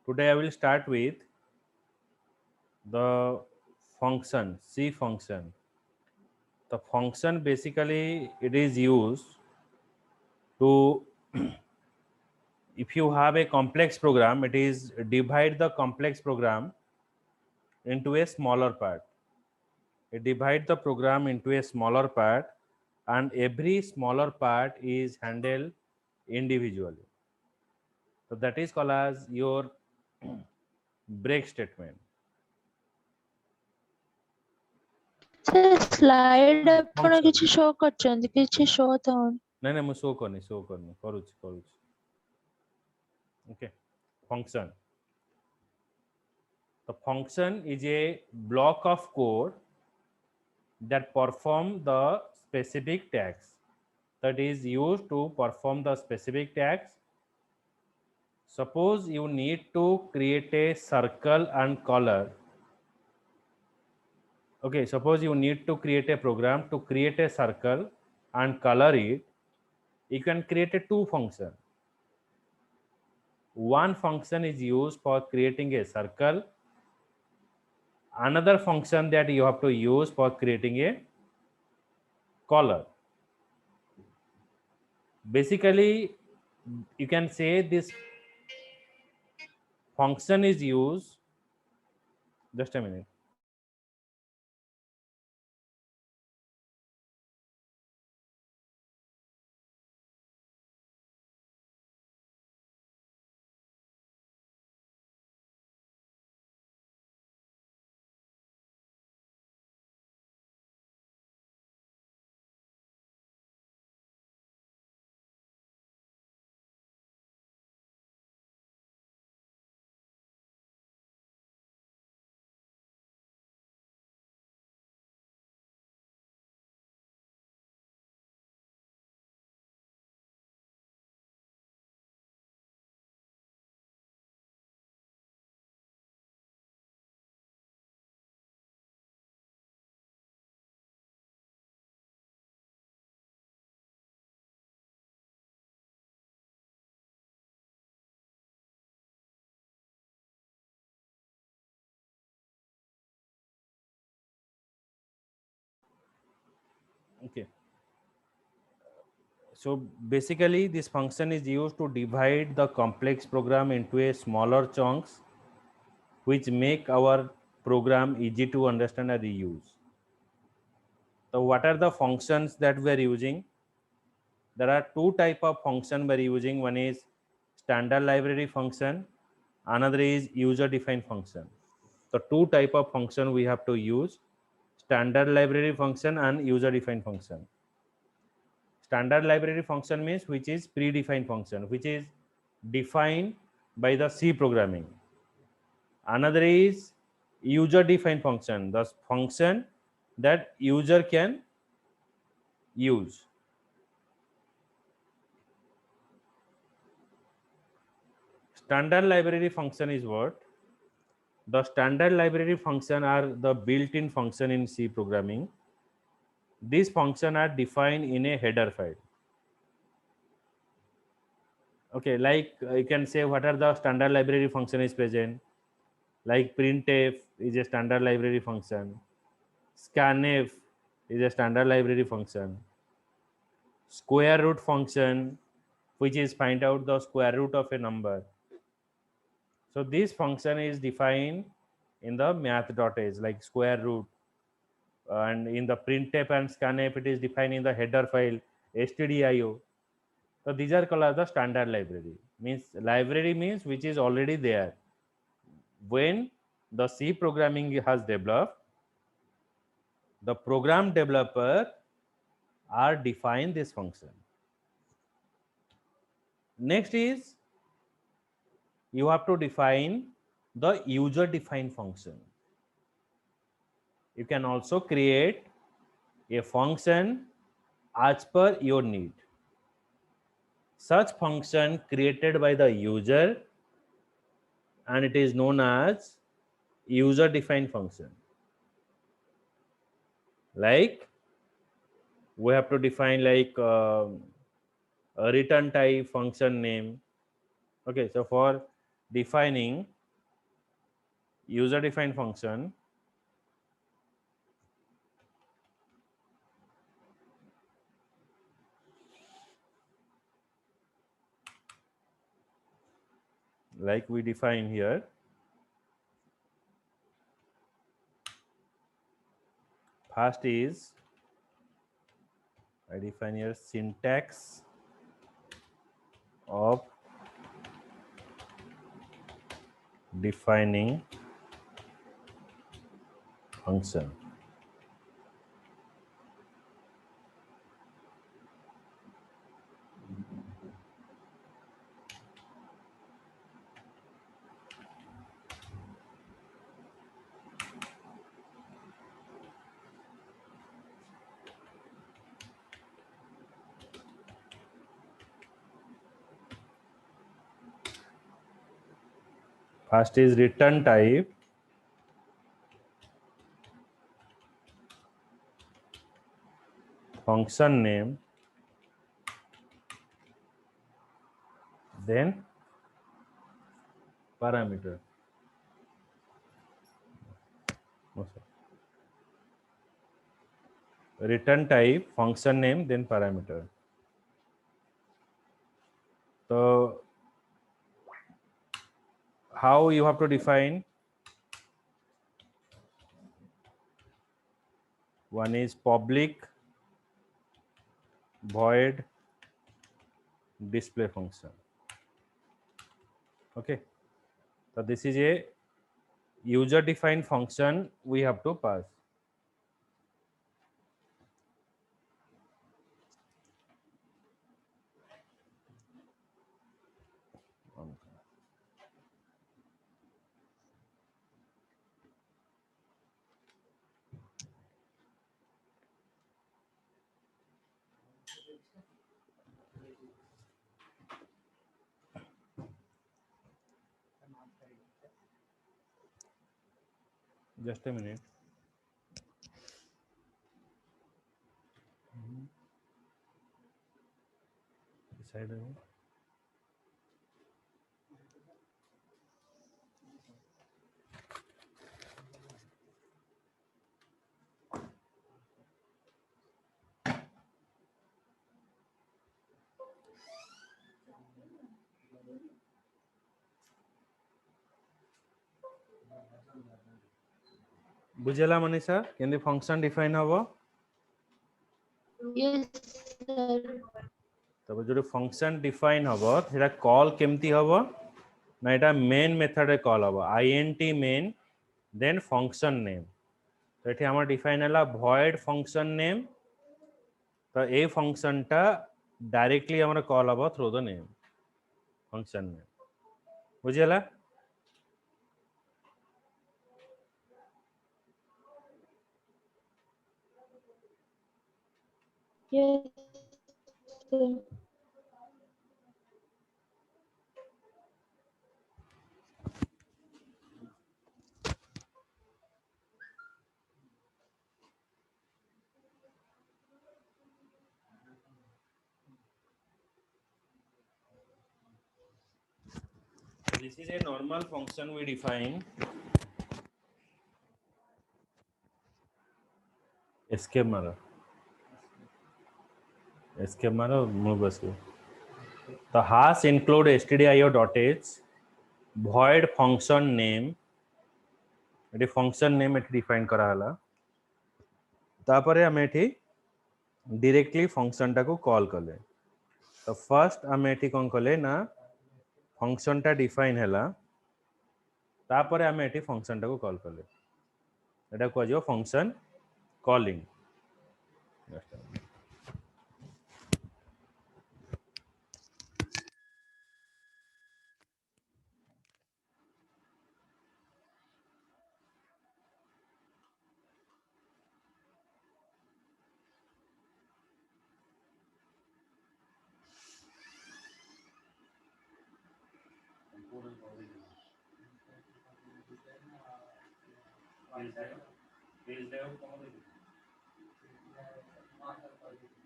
Today I will start with the function, C function. The function basically it is used to if you have a complex program, it is divide the complex program into a smaller part. It divide the program into a smaller part, and every smaller part is handled individually. So that is called as your break statement. Slide ଆପଣ କିଛି show କରିଛନ୍ତି କିଛି show ଥାଉନି ନାଇଁ ନାଇଁ ମୁଁ show କରୁନି କରୁଛି okay. Function, the function is a block of code that perform the specific task, that is used to perform the specific task. Suppose you need to create a circle and color. Okay, suppose you need to create a program to create a circle and color it. You can create a two function. One function is used for creating a circle, another function that you have to use for creating a color. Basically you can say this function is used, just a minute. Okay, so basically this function is used to divide the complex program into a smaller chunks which make our program easy to understand and reuse. So what are the functions that we are using? There are two type of function we are using. One is standard library function, another is user defined function. So two type of function we have to use: standard library function and user defined function. Standard library function means which is predefined function, which is defined by the C programming. Another is user defined function, the function that user can use. Standard library function is what? The standard library function are the built-in function in C programming. These functions are defined in a header file. Okay, like you can say what are the standard library function is present. Like printf is a standard library function. Scanf is a standard library function. Square root function, which is find out the square root of a number. So this function is defined in the math.h, like square root, and in the printf and scanf it is defined in the header file stdio. So these are called as the standard library. Means library means which is already there. When the C programming has developed, the program developer are define this function. Next is you have to define the user defined function. You can also create a function as per your need. Such function created by the user, and it is known as user defined function. Like we have to define like a return type, function name. Okay, so for defining user defined function like we define here. First is I define here syntax of defining function. First is return type function name, then parameter. Return type function name, then parameter. So how you have to define? One is public void display function. Okay, so this is a user defined function we have to pass. Just a minute. Decide. बुझेला मनीषा केंदे function define हबो yes sir तब जो function define हबो सेटा call केमती हबो ना एटा मेन मेथड कॉल हबो int main then function name तो एठी हमर डिफाइन हला void फंक्शन नेम तो ए फंक्शन टा डायरेक्टली हमरा कॉल हबो through the name function name बुझेला yes sir this is a normal function we define escape मारो move बस तो hash include stdio.h void function name eighty function name eighty define करा हला तापरे हम एटी डायरेक्टली फंक्शन टा को कॉल कले तो फर्स्ट हम एटी कोन कले ना फंक्शन टा डिफाइन हला तापरे हम एटी फंक्शन टा को कॉल कले एटा को जो function calling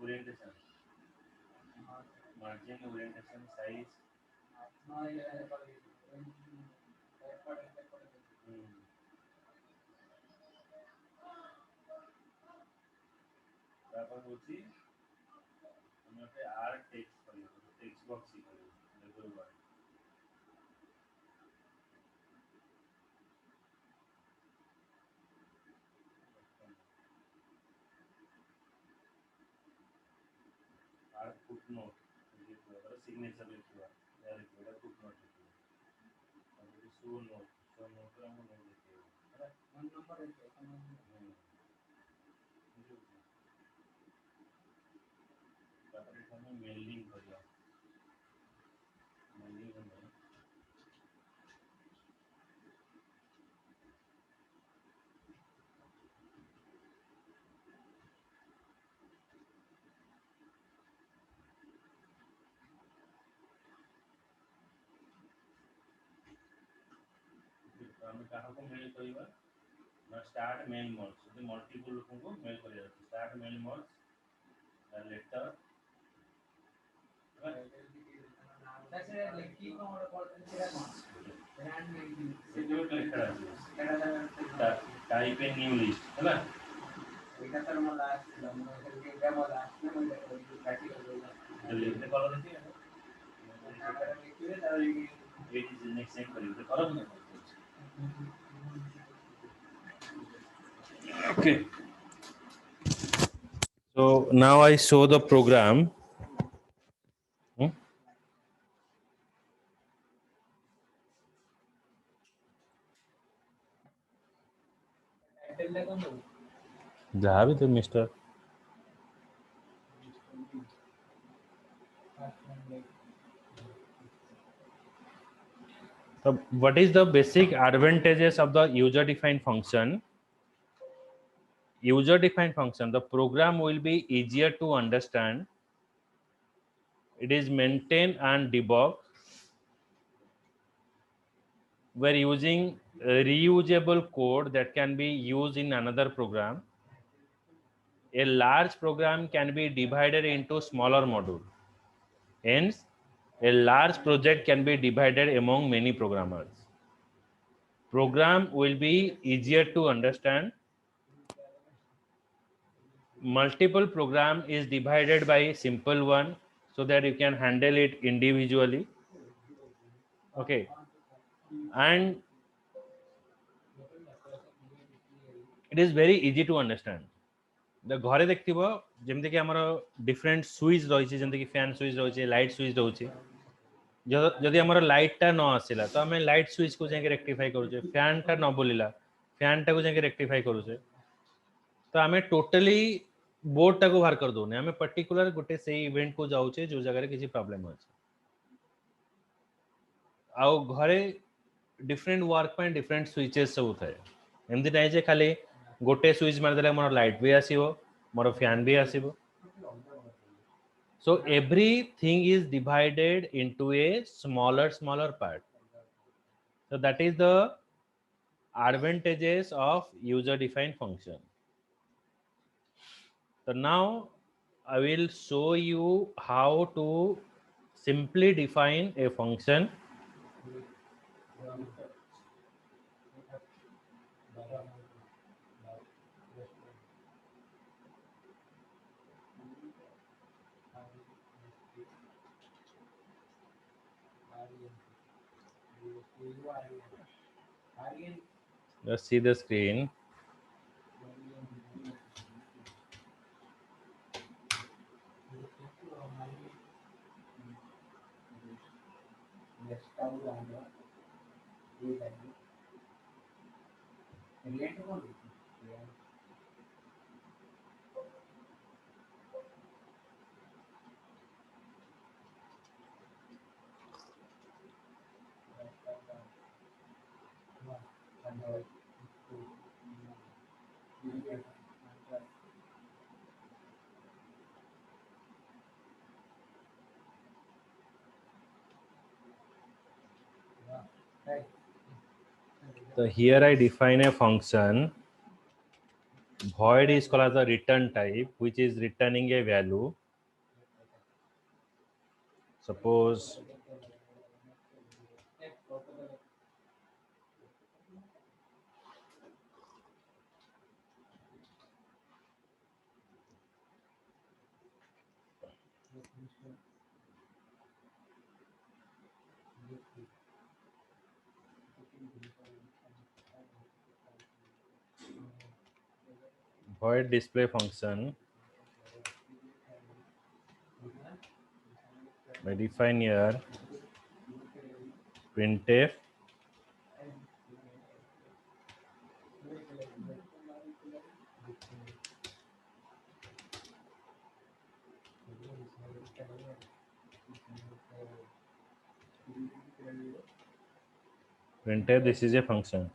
orientation margin orientation size होची हमते आर टेक्स्ट करियो टेक्स्ट बॉक्स ही करियो लेवल 1 आर फुटनोट म्हणजे सिग्नेचर लिखिवा यार लिखिवा फुटनोट लिखिवा और शो नोट रा हम नोट लिखिवा है वन नंबर है तापर हम मेलिंग करिया मेलिंग में हम कहाँ को मेल करिवा ना स्टार्ट मेल मोड्स तो मल्टीपल लोगों को मेल करिया start mail modes the letter that's like keep on brand name secure लिखा है टाइप इन न्यू लिस्ट है ना এটা তো আমরা লাস্ট আমরা এটা আমরা লাস্ট में प्रैक्टिकल लिखने कॉल देती है लिखिए तार ये इज नेक्स्ट टाइम करिए तो करो ना okay so now I show the program जहाँ भी तो mister so what is the basic advantages of the user defined function? User defined function, the program will be easier to understand, it is maintained and debugged, we're using reusable code that can be used in another program. A large program can be divided into smaller modules. Hence, a large project can be divided among many programmers. Program will be easier to understand. Multiple program is divided by simple one so that you can handle it individually. Okay. And it is very easy to understand. The घरे देखिबो जेमते कि हमर different switch रहिছে जेमते कि fan switch रहिছে light switch रहिছে जदि हमर light टा न आसिला तो हमें लाइट स्विच को जाके रेक्टिफाई करूचे फैन टा न बोलिला फैन टा को जाके रेक्टिफाई करूचे तो हमें टोटली बोर्ड टा को बाहर कर दोने हमें पर्टिकुलर गोटे से इवेंट को जाउचे जो जगह रे किसी प्रॉब्लम अछि आउ घरे डिफरेंट वर्क पे डिफरेंट स्विचेस सब थाए एमती नहीं जे खाली गोटे स्विच मार देले मोर लाइट भी आसीबो मोर फैन भी आसीबो so everything is divided into a smaller part so that is the advantages of user defined function. So now I will show you how to simply define a function. Let's see the screen. So here I define a function. Void is called as a return type, which is returning a value. Suppose void display function, I define here printf printf, this is a function.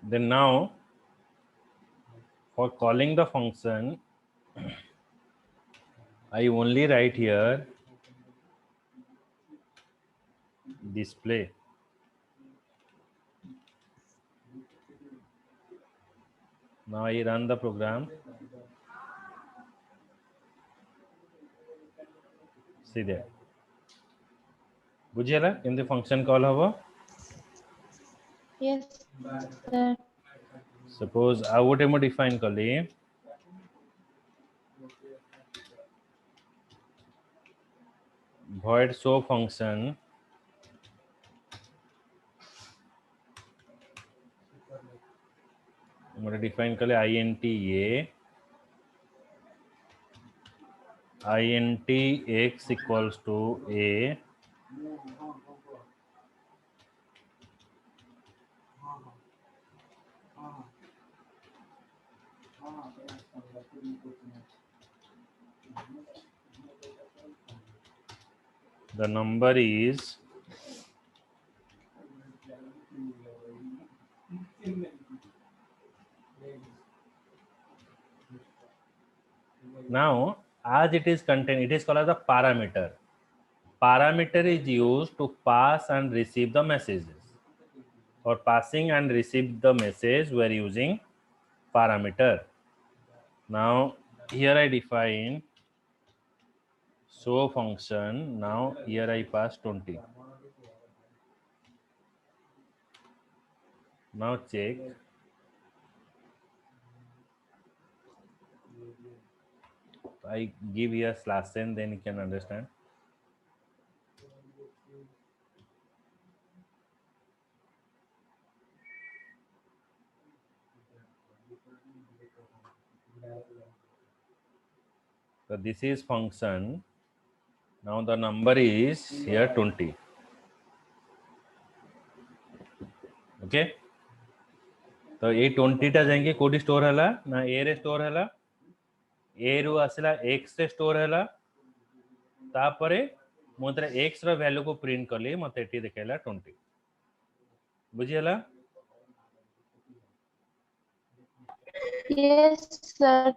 Then now for calling the function, I only write here display. Now I run the program. See there. बुझिएला केमती function call हबो. Yes, sir. Suppose I would define कली void show function मुझे define कले int x equals to a the number is now as it is contained, it is called as a parameter. Parameter is used to pass and receive the messages. For passing and receive the message, we are using parameter. Now here I define show function. Now here I pass 20. Now check. I give here /n, then you can understand. So this is function. Now the number is here 20. Okay. तो ये 20 टा जाएंगे कोडी store हला ना ए रे store हला ए रु आसला x रे स्टोर हला तापरे मोतरे x रो वैल्यू को प्रिंट करली मते एटी देखेला 20 बुझी हला. Yes, sir.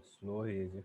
स्लो ही है.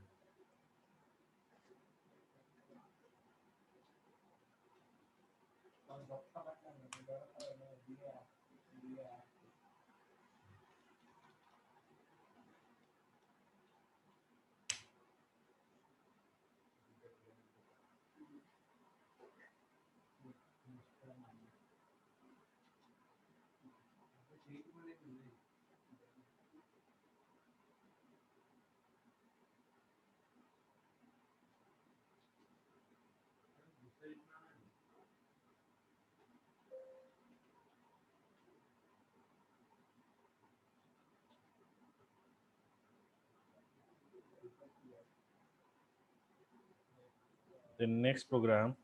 The next program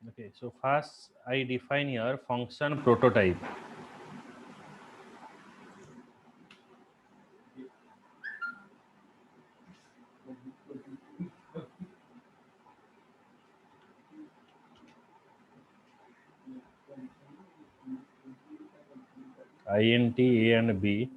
okay, so first I define here function prototype. Int a and b.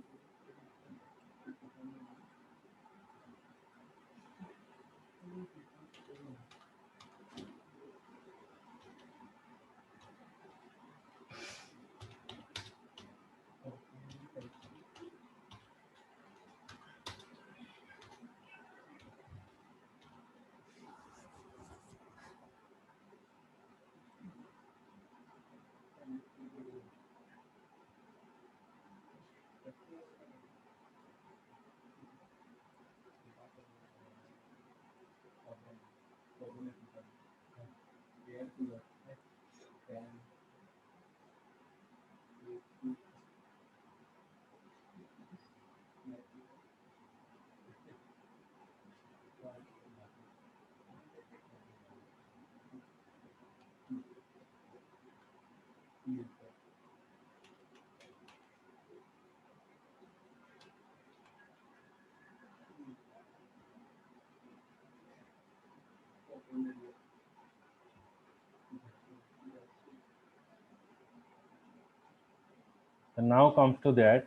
And now comes to that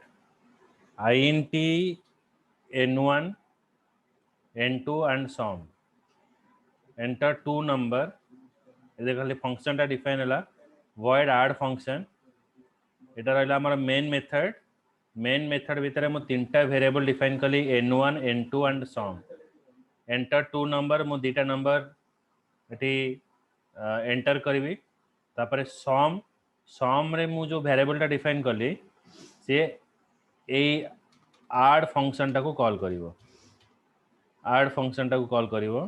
int n1 n2 and sum. Enter two number. ये खाली function टा define है void add function. एटा रहला हमर main method भितर मु तीनटा variable define कली n1 n2 and sum. Enter two number मु दीटा नंबर एटी एंटर करी तापर सम रे मु जो वेरिएबल टा डिफाइन कली से ए add फंक्शन टा को कॉल करिवो add फंक्शन टा को कॉल करिवो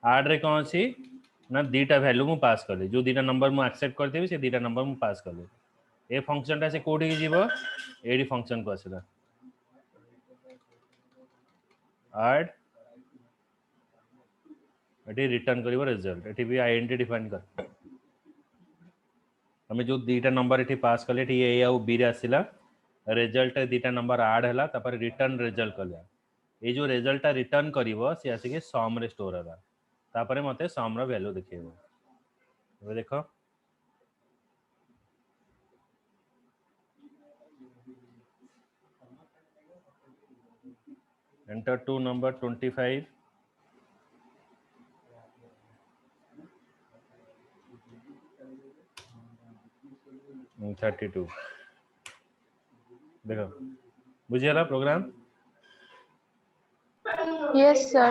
add रे कौन सी ना दीटा वैल्यू मु पास कली जो दीटा नंबर मु एक्सेप्ट करथेबी से दीटा नंबर मु पास कली ए फंक्शन टा से कोडी की जीवो एडी फंक्शन को आसीला add एटी रिटर्न करिवो रिजल्ट एटी भी आईएनटी डिफाइन कर हमें जो दीटा नंबर एटी पास कले एटी ए आ बी रे आसीला रिजल्ट दीटा नंबर ऐड हला तापर रिटर्न रिजल्ट कला ये जो रिजल्ट रिटर्न करिवो से आसी के सम रे स्टोर हला तापर मते सम रो वैल्यू दिखेबो ଏବେ ଦେଖ enter two number 25 32 देखो बुझियला program Yes, sir.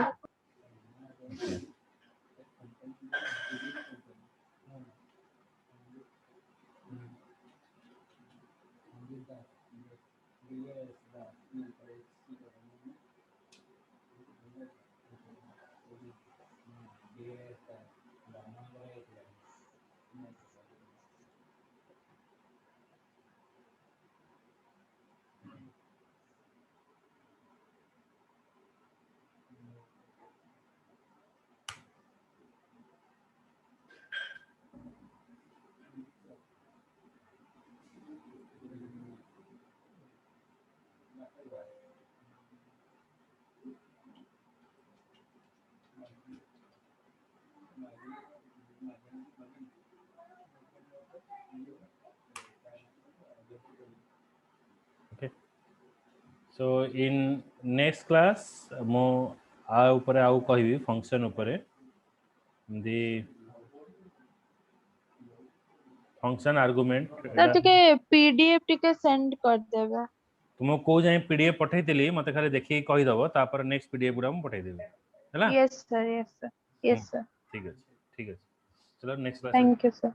So in next class मो आ ऊपर आउ कहबी फंक्शन ऊपर दी फंक्शन आर्गुमेंट सर टिके पीडीएफ टिके सेंड कर देबे तुम को जाए पीडीएफ पठैतिली मते खाली देखि कहि दबो तापर नेक्स्ट पीडीएफ गुडा हम पठै देबे हैला yes sir yes sir yes sir ठीक है चलो next class thank you sir